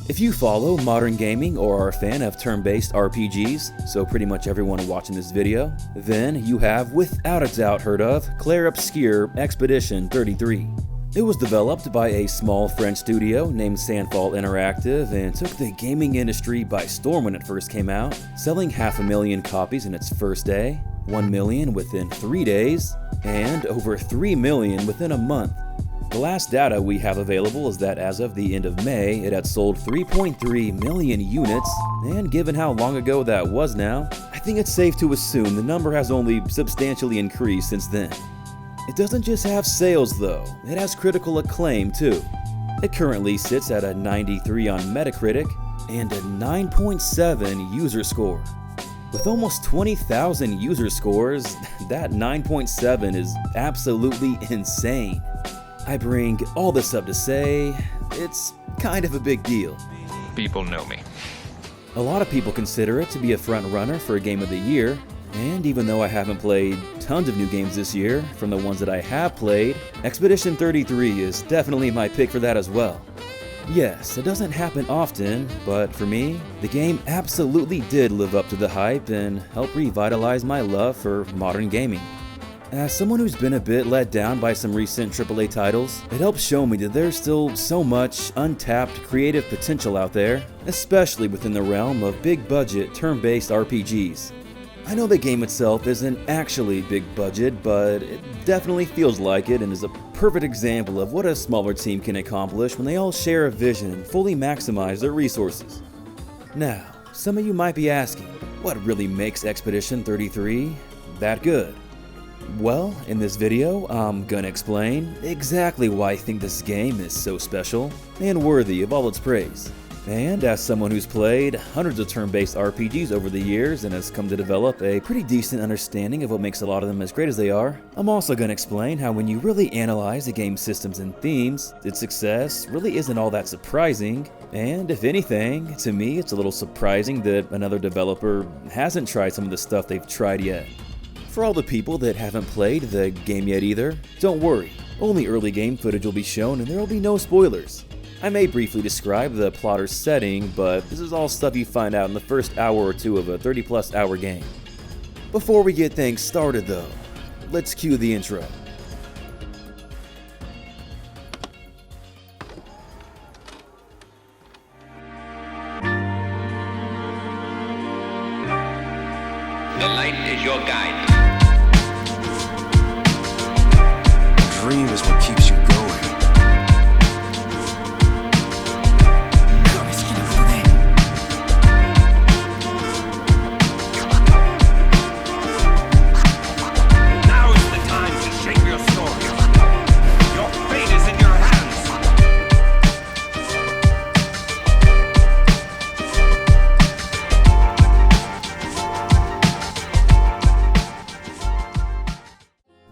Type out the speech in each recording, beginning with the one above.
If you follow modern gaming or are a fan of turn-based RPGs, so pretty much everyone watching this video, then you have without a doubt heard of Clair Obscur Expedition 33. It was developed by a small French studio named Sandfall Interactive and took the gaming industry by storm when it first came out, selling 500,000 copies in its first day, 1 million within 3 days, and over 3 million within a month. The last data we have available is that as of the end of May, it had sold 3.3 million units, and given how long ago that was now, I think it's safe to assume the number has only substantially increased since then. It doesn't just have sales though, it has critical acclaim too. It currently sits at a 93 on Metacritic and a 9.7 user score. With almost 20,000 user scores, that 9.7 is absolutely insane. I bring all this up to say, it's kind of a big deal. People know me. A lot of people consider it to be a front runner for a game of the year, and even though I haven't played tons of new games this year, from the ones that I have played, Expedition 33 is definitely my pick for that as well. Yes, it doesn't happen often, but for me, the game absolutely did live up to the hype and help revitalize my love for modern gaming. As someone who's been a bit let down by some recent AAA titles, it helps show me that there's still so much untapped creative potential out there, especially within the realm of big-budget, turn-based RPGs. I know the game itself isn't actually big budget, but it definitely feels like it and is a perfect example of what a smaller team can accomplish when they all share a vision and fully maximize their resources. Now, some of you might be asking, what really makes Expedition 33 that good? Well, in this video, I'm gonna explain exactly why I think this game is so special and worthy of all its praise. And as someone who's played hundreds of turn-based RPGs over the years and has come to develop a pretty decent understanding of what makes a lot of them as great as they are, I'm also gonna explain how when you really analyze the game's systems and themes, its success really isn't all that surprising, and if anything, to me it's a little surprising that another developer hasn't tried some of the stuff they've tried yet. For all the people that haven't played the game yet either, don't worry, only early game footage will be shown and there will be no spoilers. I may briefly describe the plot or setting, but this is all stuff you find out in the first hour or two of a 30+ hour game. Before we get things started though, let's cue the intro. The light is your guide. Dream is what keeps you going. Now is the time to shape your story. Your fate is in your hands.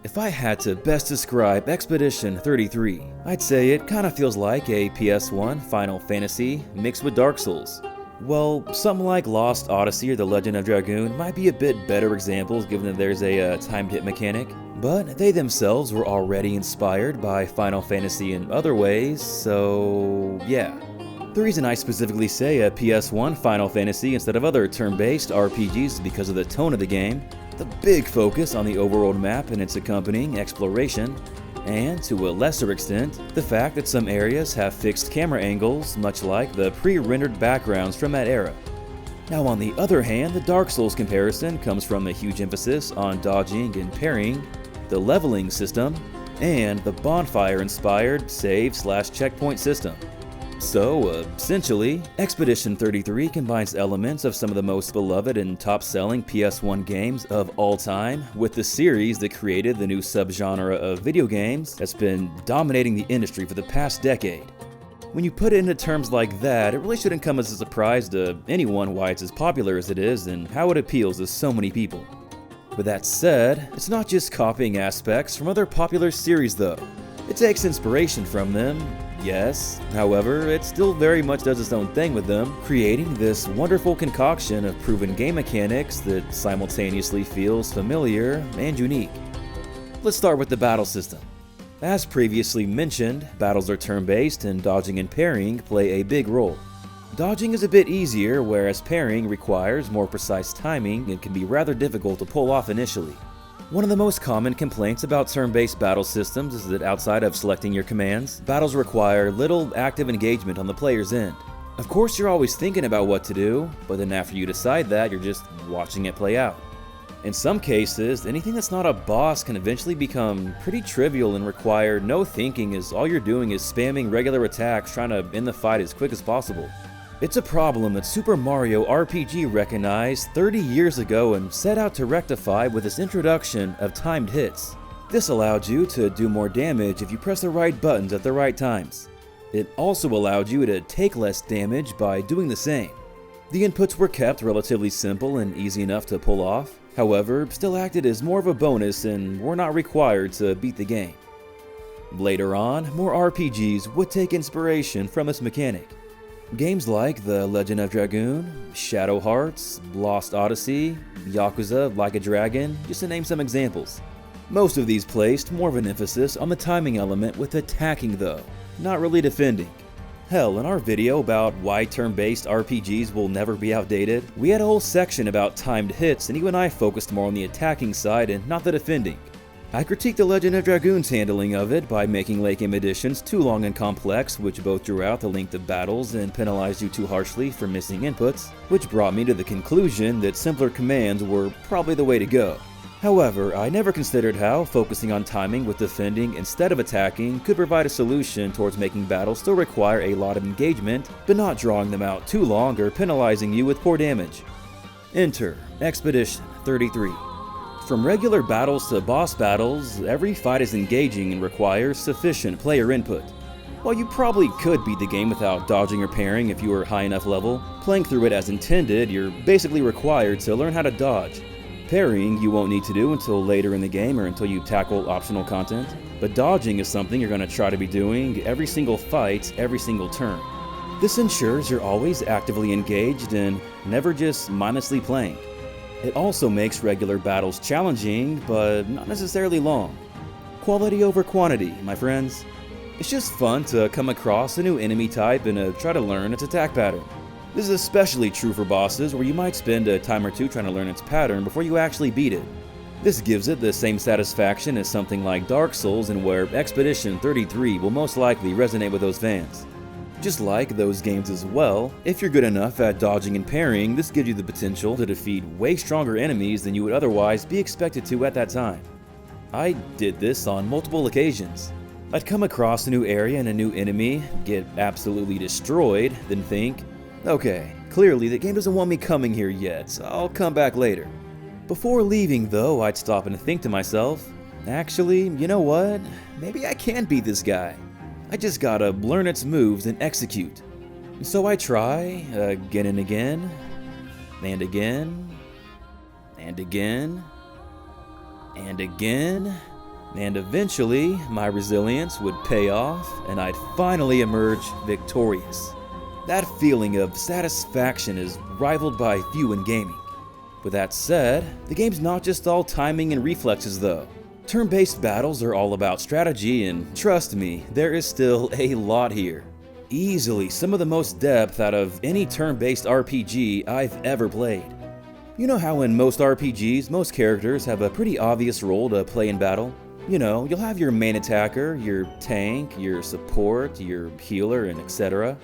If I had to best describe Expedition 33, I'd say it kinda feels like a PS1 Final Fantasy mixed with Dark Souls. Well, something like Lost Odyssey or The Legend of Dragoon might be a bit better examples given that there's a timed hit mechanic, but they themselves were already inspired by Final Fantasy in other ways, so yeah. The reason I specifically say a PS1 Final Fantasy instead of other turn-based RPGs is because of the tone of the game, the big focus on the overworld map and its accompanying exploration, and to a lesser extent, the fact that some areas have fixed camera angles, much like the pre-rendered backgrounds from that era. Now on the other hand, the Dark Souls comparison comes from a huge emphasis on dodging and parrying, the leveling system, and the bonfire-inspired save/checkpoint system. So, essentially, Expedition 33 combines elements of some of the most beloved and top-selling PS1 games of all time with the series that created the new subgenre of video games that's been dominating the industry for the past decade. When you put it into terms like that, it really shouldn't come as a surprise to anyone why it's as popular as it is and how it appeals to so many people. With that said, it's not just copying aspects from other popular series though. It takes inspiration from them, yes, however, it still very much does its own thing with them, creating this wonderful concoction of proven game mechanics that simultaneously feels familiar and unique. Let's start with the battle system. As previously mentioned, battles are turn-based and dodging and parrying play a big role. Dodging is a bit easier, whereas parrying requires more precise timing and can be rather difficult to pull off initially. One of the most common complaints about turn-based battle systems is that outside of selecting your commands, battles require little active engagement on the player's end. Of course, you're always thinking about what to do, but then after you decide that, you're just watching it play out. In some cases, anything that's not a boss can eventually become pretty trivial and require no thinking, as all you're doing is spamming regular attacks trying to end the fight as quick as possible. It's a problem that Super Mario RPG recognized 30 years ago and set out to rectify with its introduction of timed hits. This allowed you to do more damage if you press the right buttons at the right times. It also allowed you to take less damage by doing the same. The inputs were kept relatively simple and easy enough to pull off, however, still acted as more of a bonus and were not required to beat the game. Later on, more RPGs would take inspiration from this mechanic. Games like The Legend of Dragoon, Shadow Hearts, Lost Odyssey, Yakuza Like a Dragon, just to name some examples. Most of these placed more of an emphasis on the timing element with attacking though, not really defending. Hell, in our video about why turn-based RPGs will never be outdated, we had a whole section about timed hits and you and I focused more on the attacking side and not the defending. I critiqued The Legend of Dragoon's handling of it by making late game additions too long and complex, which both drew out the length of battles and penalized you too harshly for missing inputs, which brought me to the conclusion that simpler commands were probably the way to go. However, I never considered how focusing on timing with defending instead of attacking could provide a solution towards making battles still require a lot of engagement, but not drawing them out too long or penalizing you with poor damage. Enter Expedition 33. From regular battles to boss battles, every fight is engaging and requires sufficient player input. While you probably could beat the game without dodging or parrying if you were high enough level, playing through it as intended, you're basically required to learn how to dodge. Parrying you won't need to do until later in the game or until you tackle optional content, but dodging is something you're going to try to be doing every single fight, every single turn. This ensures you're always actively engaged and never just mindlessly playing. It also makes regular battles challenging, but not necessarily long. Quality over quantity, my friends. It's just fun to come across a new enemy type and try to learn its attack pattern. This is especially true for bosses where you might spend a time or two trying to learn its pattern before you actually beat it. This gives it the same satisfaction as something like Dark Souls, and where Expedition 33 will most likely resonate with those fans. Just like those games as well, if you're good enough at dodging and parrying, this gives you the potential to defeat way stronger enemies than you would otherwise be expected to at that time. I did this on multiple occasions. I'd come across a new area and a new enemy, get absolutely destroyed, then think, okay, clearly the game doesn't want me coming here yet, so I'll come back later. Before leaving though, I'd stop and think to myself, actually, you know what, maybe I can beat this guy. I just gotta learn its moves and execute. And so I try, again and again, and again, and again, and again, and eventually my resilience would pay off and I'd finally emerge victorious. That feeling of satisfaction is rivaled by few in gaming. With that said, the game's not just all timing and reflexes though. Turn-based battles are all about strategy, and trust me, there is still a lot here. Easily some of the most depth out of any turn-based RPG I've ever played. You know how in most RPGs, most characters have a pretty obvious role to play in battle? You know, you'll have your main attacker, your tank, your support, your healer, and etc.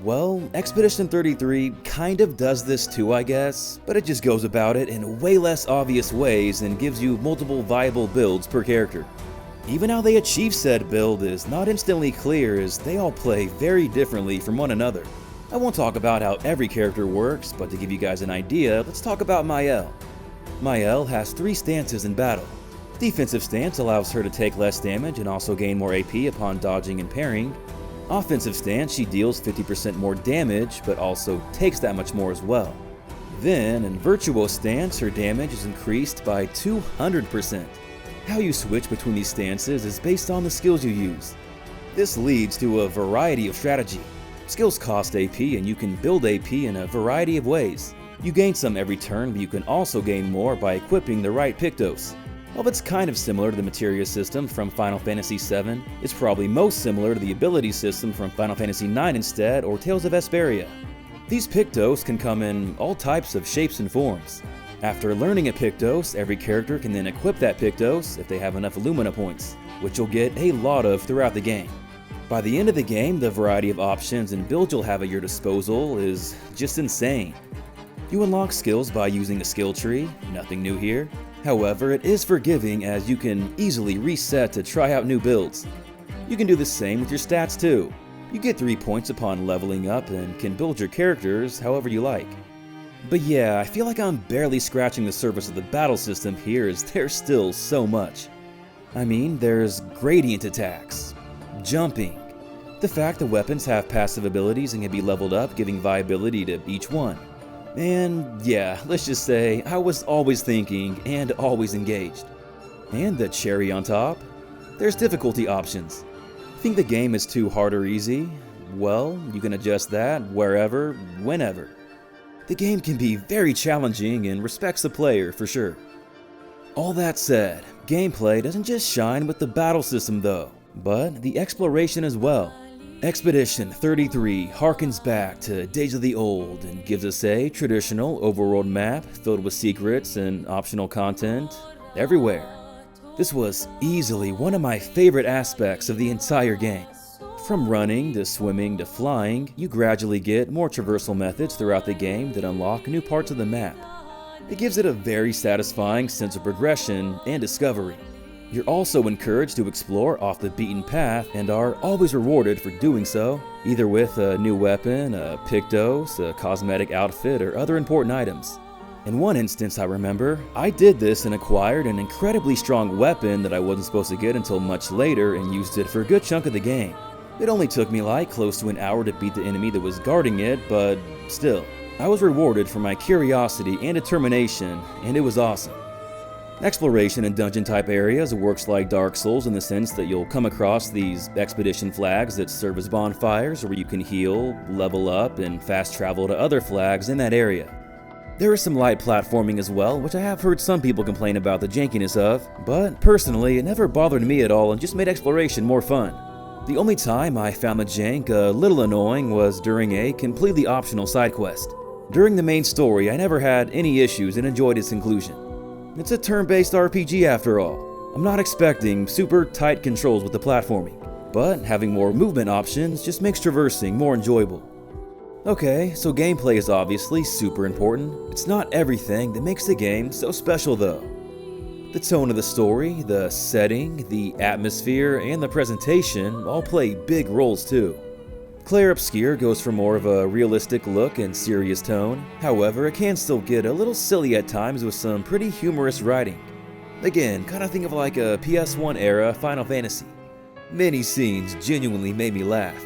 Well, Expedition 33 kind of does this too, I guess, but it just goes about it in way less obvious ways and gives you multiple viable builds per character. Even how they achieve said build is not instantly clear, as they all play very differently from one another. I won't talk about how every character works, but to give you guys an idea, let's talk about Mael. Mael has 3 stances in battle. Defensive stance allows her to take less damage and also gain more AP upon dodging and parrying. Offensive stance, she deals 50% more damage, but also takes that much more as well. Then, in Virtuos stance, her damage is increased by 200%. How you switch between these stances is based on the skills you use. This leads to a variety of strategy. Skills cost AP, and you can build AP in a variety of ways. You gain some every turn, but you can also gain more by equipping the right Pictos. While it's kind of similar to the materia system from Final Fantasy VII, it's probably most similar to the ability system from Final Fantasy IX instead, or Tales of Vesperia. These Pictos can come in all types of shapes and forms. After learning a Pictos, every character can then equip that Pictos if they have enough Illumina points, which you'll get a lot of throughout the game. By the end of the game, the variety of options and builds you'll have at your disposal is just insane. You unlock skills by using a skill tree, nothing new here. However, it is forgiving as you can easily reset to try out new builds. You can do the same with your stats too. You get 3 points upon leveling up and can build your characters however you like. But yeah, I feel like I'm barely scratching the surface of the battle system here as there's still so much. I mean, there's gradient attacks, jumping, the fact that weapons have passive abilities and can be leveled up, giving viability to each one. And yeah, let's just say I was always thinking and always engaged. And the cherry on top, there's difficulty options. Think the game is too hard or easy? Well, you can adjust that wherever, whenever. The game can be very challenging and respects the player for sure. All that said, gameplay doesn't just shine with the battle system though, but the exploration as well. Expedition 33 harkens back to days of the old and gives us a traditional overworld map filled with secrets and optional content everywhere. This was easily one of my favorite aspects of the entire game. From running to swimming to flying, you gradually get more traversal methods throughout the game that unlock new parts of the map. It gives it a very satisfying sense of progression and discovery. You're also encouraged to explore off the beaten path and are always rewarded for doing so, either with a new weapon, a Pictos, a cosmetic outfit, or other important items. In one instance I remember, I did this and acquired an incredibly strong weapon that I wasn't supposed to get until much later and used it for a good chunk of the game. It only took me like close to an hour to beat the enemy that was guarding it, but still, I was rewarded for my curiosity and determination, and it was awesome. Exploration in dungeon type areas works like Dark Souls in the sense that you'll come across these expedition flags that serve as bonfires where you can heal, level up, and fast travel to other flags in that area. There is some light platforming as well, which I have heard some people complain about the jankiness of, but personally it never bothered me at all and just made exploration more fun. The only time I found the jank a little annoying was during a completely optional side quest. During the main story I never had any issues and enjoyed its conclusion. It's a turn-based RPG after all. I'm not expecting super tight controls with the platforming, but having more movement options just makes traversing more enjoyable. Okay, so gameplay is obviously super important. It's not everything that makes the game so special though. The tone of the story, the setting, the atmosphere, and the presentation all play big roles too. Clair Obscur goes for more of a realistic look and serious tone, however it can still get a little silly at times with some pretty humorous writing. Again, kinda think of like a PS1 era Final Fantasy. Many scenes genuinely made me laugh.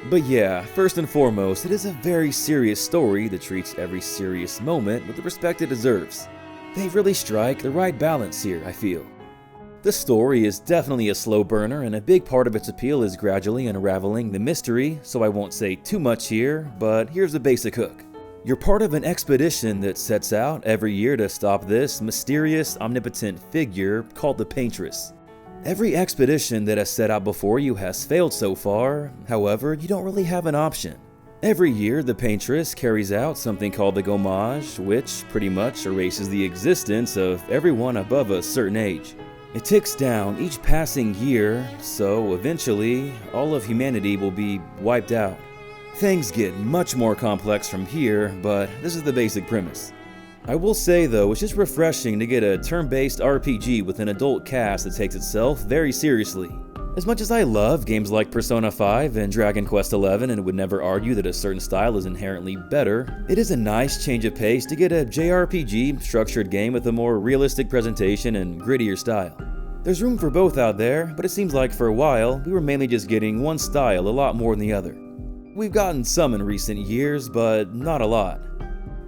But yeah, first and foremost, it is a very serious story that treats every serious moment with the respect it deserves. They really strike the right balance here, I feel. The story is definitely a slow burner, and a big part of its appeal is gradually unraveling the mystery, so I won't say too much here, but here's the basic hook. You're part of an expedition that sets out every year to stop this mysterious, omnipotent figure called the Paintress. Every expedition that has set out before you has failed so far, however, you don't really have an option. Every year, the Paintress carries out something called the Gommage, which pretty much erases the existence of everyone above a certain age. It ticks down each passing year, so eventually, all of humanity will be wiped out. Things get much more complex from here, but this is the basic premise. I will say though, it's just refreshing to get a turn-based RPG with an adult cast that takes itself very seriously. As much as I love games like Persona 5 and Dragon Quest XI and would never argue that a certain style is inherently better, it is a nice change of pace to get a JRPG structured game with a more realistic presentation and grittier style. There's room for both out there, but it seems like for a while, we were mainly just getting one style a lot more than the other. We've gotten some in recent years, but not a lot.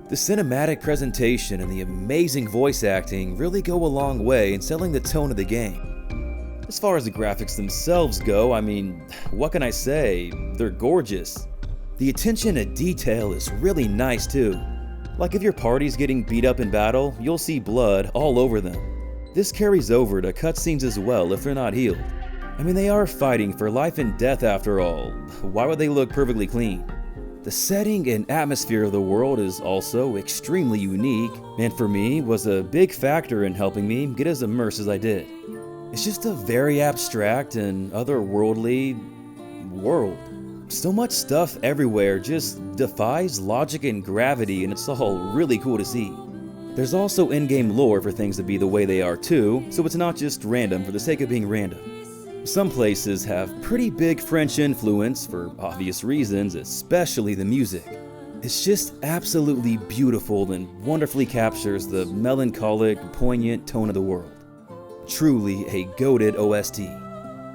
The cinematic presentation and the amazing voice acting really go a long way in selling the tone of the game. As far as the graphics themselves go, I mean, what can I say? They're gorgeous. The attention to detail is really nice too. Like if your party's getting beat up in battle, you'll see blood all over them. This carries over to cutscenes as well if they're not healed. I mean, they are fighting for life and death after all. Why would they look perfectly clean? The setting and atmosphere of the world is also extremely unique, and for me was a big factor in helping me get as immersed as I did. It's just a very abstract and otherworldly world. So much stuff everywhere just defies logic and gravity, and it's all really cool to see. There's also in-game lore for things to be the way they are too, so it's not just random for the sake of being random. Some places have pretty big French influence for obvious reasons, especially the music. It's just absolutely beautiful and wonderfully captures the melancholic, poignant tone of the world. Truly a goated OST.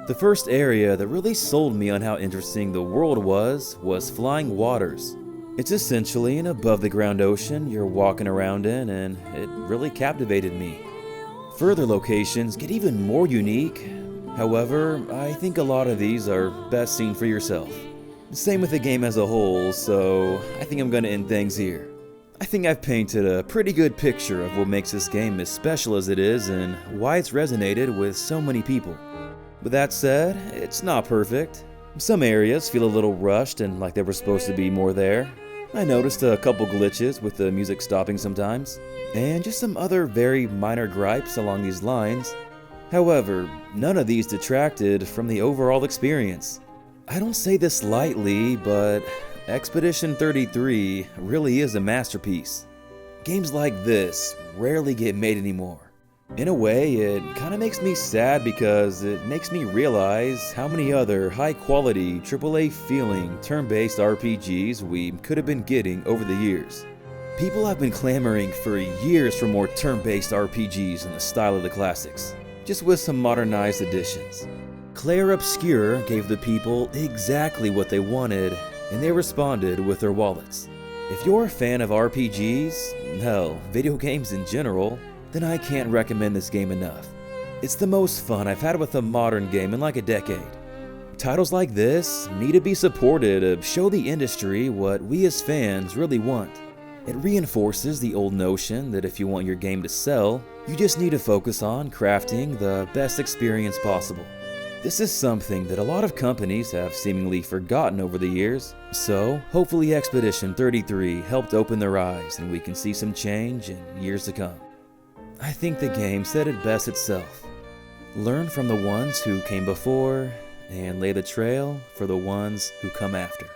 The first area that really sold me on how interesting the world was Flying Waters. It's essentially an above-the-ground ocean you're walking around in, and it really captivated me. Further locations get even more unique. However, I think a lot of these are best seen for yourself. Same with the game as a whole, so I think I'm gonna end things here. I think I've painted a pretty good picture of what makes this game as special as it is and why it's resonated with so many people. With that said, it's not perfect. Some areas feel a little rushed and like there were supposed to be more there. I noticed a couple glitches with the music stopping sometimes, and just some other very minor gripes along these lines. However, none of these detracted from the overall experience. I don't say this lightly, but Expedition 33 really is a masterpiece. Games like this rarely get made anymore. In a way, it kind of makes me sad because it makes me realize how many other high-quality, AAA feeling turn-based RPGs we could have been getting over the years. People have been clamoring for years for more turn-based RPGs in the style of the classics, just with some modernized additions. Clair Obscur gave the people exactly what they wanted, and they responded with their wallets. If you're a fan of RPGs, hell, video games in general, then I can't recommend this game enough. It's the most fun I've had with a modern game in like a decade. Titles like this need to be supported to show the industry what we as fans really want. It reinforces the old notion that if you want your game to sell, you just need to focus on crafting the best experience possible. This is something that a lot of companies have seemingly forgotten over the years, so hopefully Expedition 33 helped open their eyes and we can see some change in years to come. I think the game said it best itself. Learn from the ones who came before and lay the trail for the ones who come after.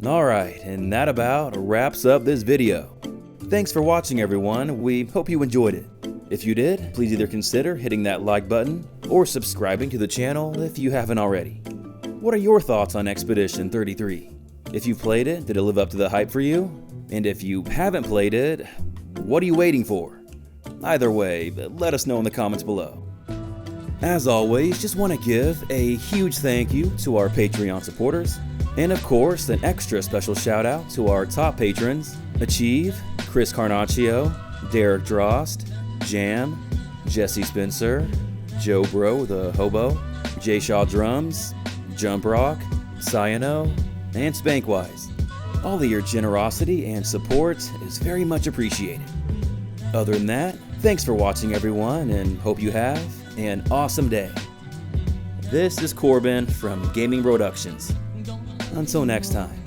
Alright, and that about wraps up this video. Thanks for watching everyone, we hope you enjoyed it. If you did, please either consider hitting that like button or subscribing to the channel if you haven't already. What are your thoughts on Expedition 33? If you've played it, did it live up to the hype for you? And if you haven't played it, what are you waiting for? Either way, let us know in the comments below. As always, just want to give a huge thank you to our Patreon supporters. And of course, an extra special shout out to our top patrons, Achieve, Chris Carnaccio, Derek Drost, Jam, Jesse Spencer, Joe Bro the Hobo, J Shaw Drums, Jump Rock, Cyano, and Spankwise. All of your generosity and support is very much appreciated. Other than that, thanks for watching everyone and hope you have an awesome day. This is Corbin from Gaming Productions. Until next time.